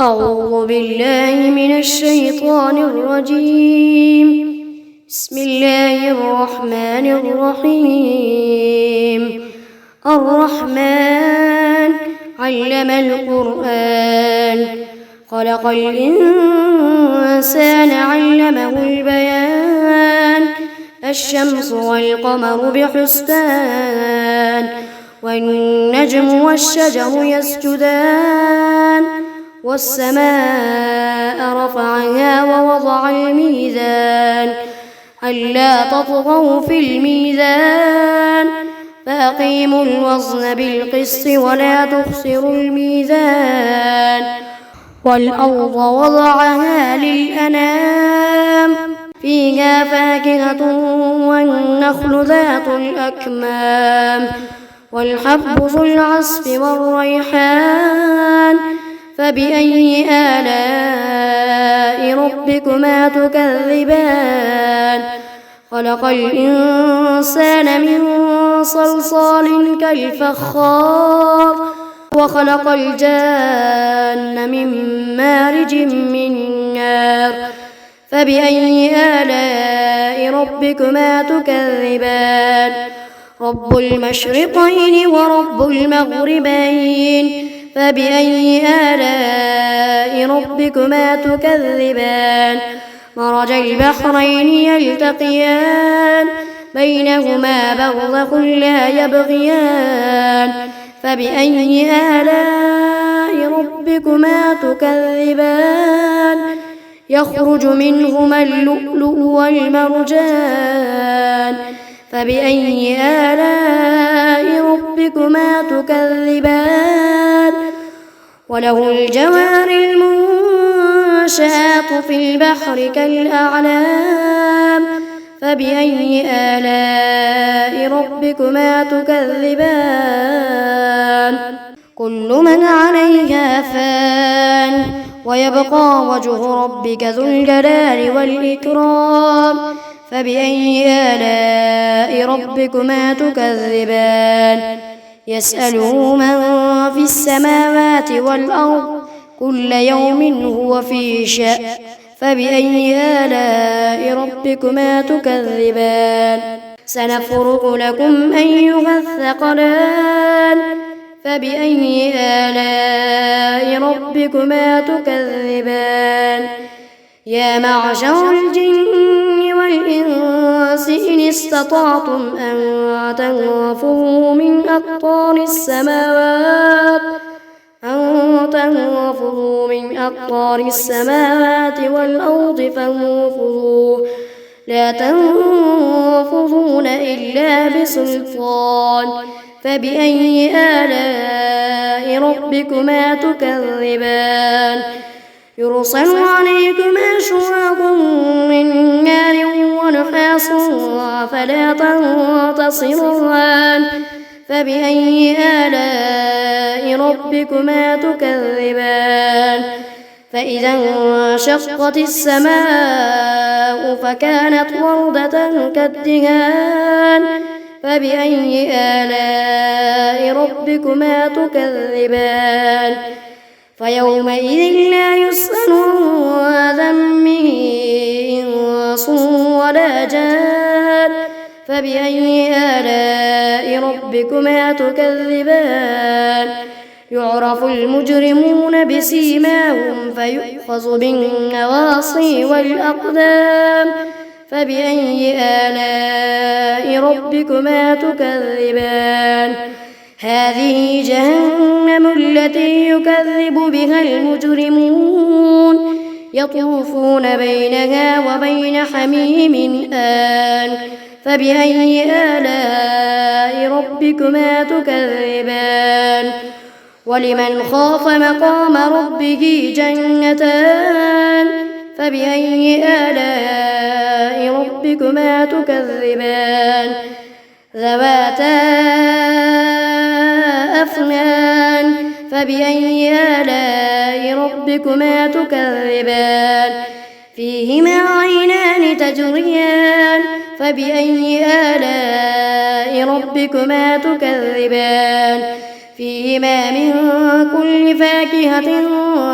أعوذ بالله من الشيطان الرجيم. بسم الله الرحمن الرحيم. الرحمن علم القرآن، خلق الإنسان علمه البيان. الشمس والقمر بحسبان، والنجم والشجر يسجدان. والسماء رفعها ووضع الميزان، ألا تطغوا في الميزان، فأقيموا الوزن بالقسط ولا تخسروا الميزان. والأرض وضعها للأنام، فيها فاكهة والنخل ذات الأكمام، والحب ذو العصف والريحان. فبأي آلاء ربكما تكذبان؟ خلق الإنسان من صلصال كالفخار، وخلق الجان من مارج من نار. فبأي آلاء ربكما تكذبان؟ رب المشرقين ورب المغربين. فبأي آلاء ربكما تكذبان؟ مرج البحرين يلتقيان، بينهما برزخ لا يبغيان. فبأي آلاء ربكما تكذبان؟ يخرج منهما اللؤلؤ والمرجان. فبأي آلاء ربكما تكذبان؟ وله الجوار المنشآت في البحر كالأعلام. فبأي آلاء ربكما تكذبان؟ كل من عليها فان، ويبقى وجه ربك ذو الجلال والإكرام. فبأي آلاء ربكما تكذبان؟ يسأله من في السماوات والأرض، كل يوم هو في شأن. فبأي آلاء ربكما تكذبان؟ سنفرغ لكم أيها الثقلان. فبأي آلاء ربكما تكذبان؟ يا معشر الجن والإنس إن استطعتم أن تنفذوا من أقطار السماوات والأرض فانفذوا، لا تنفذون إلا بسلطان. فبأي آلاء ربكما تكذبان؟ يرسل عليكما شواظ من نار ونحاس فلا تنتصران. فبأي آلاء ربكما تكذبان؟ فإذا انشقت السماء فكانت وردة كالدهان. فبأي آلاء ربكما تكذبان؟ فيومئذ لا يسأل عن ذنبه إنس ولا جان. فبأي آلاء ربكما تكذبان؟ يعرف المجرمون بسيماهم فيؤخذ بالنواصي والأقدام. فبأي آلاء ربكما تكذبان؟ هذه جهنم التي يكذب بها المجرمون، يطوفون بينها وبين حميم آن. فبأي آلاء ربكما تكذبان؟ ولمن خاف مقام ربه جنتان. فبأي آلاء ربكما تكذبان؟ ذواتا أفنان. فبأي آلاء ربكما تكذبان؟ فيهما عينان تجريان. فبأي آلاء ربكما تكذبان؟ فيهما من كل فاكهة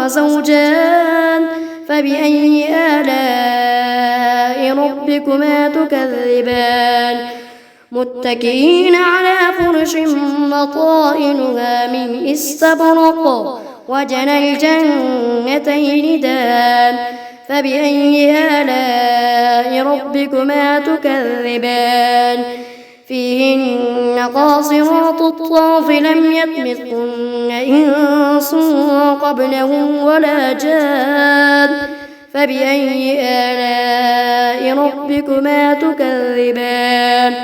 زوجان فبأي آلاء ربكما تكذبان متكئين على فرش بطائنها من استبرق وجنى الجنتين دان فبأي آلاء ربكما تكذبان فيهن قاصرات الطرف لم يطمثهن إنس قبلهم ولا جان فبأي آلاء ربكما تكذبان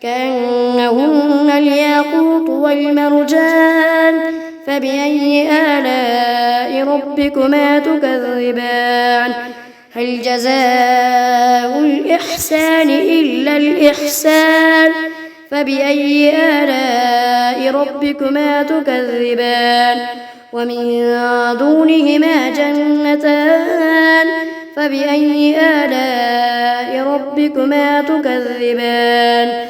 كأنهن الياقوت والمرجان فبأي آلاء ربكما تكذبان هل جزاء الإحسان إلا الإحسان فبأي آلاء ربكما تكذبان ومن دونهما جنتان فبأي آلاء ربكما تكذبان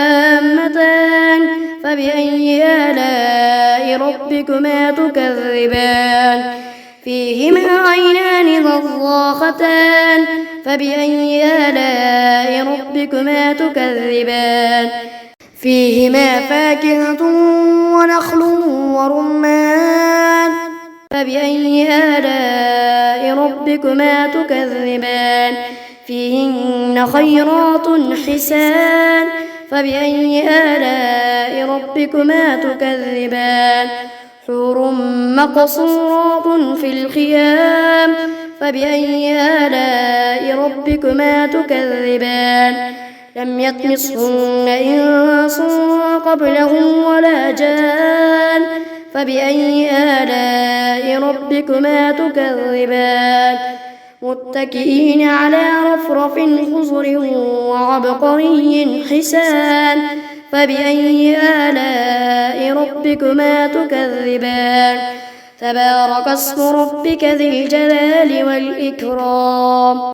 مدهامتان فبأي آلاء ربكما تكذبان فيهما عينان نضاختان فبأي آلاء ربكما تكذبان فيهما فاكهة ونخل ورمان فبأي آلاء ربكما تكذبان فيهن خيرات حسان فبأي آلاء ربكما تكذبان حور مقصورات في الخيام فبأي آلاء ربكما تكذبان لم يطمثهن إنس قبلهم ولا جان فبأي آلاء ربكما تكذبان متكئين على رفرف خضر وعبقري حسان فبأي آلاء ربكما تكذبان تبارك اسم ربك ذي الجلال والإكرام.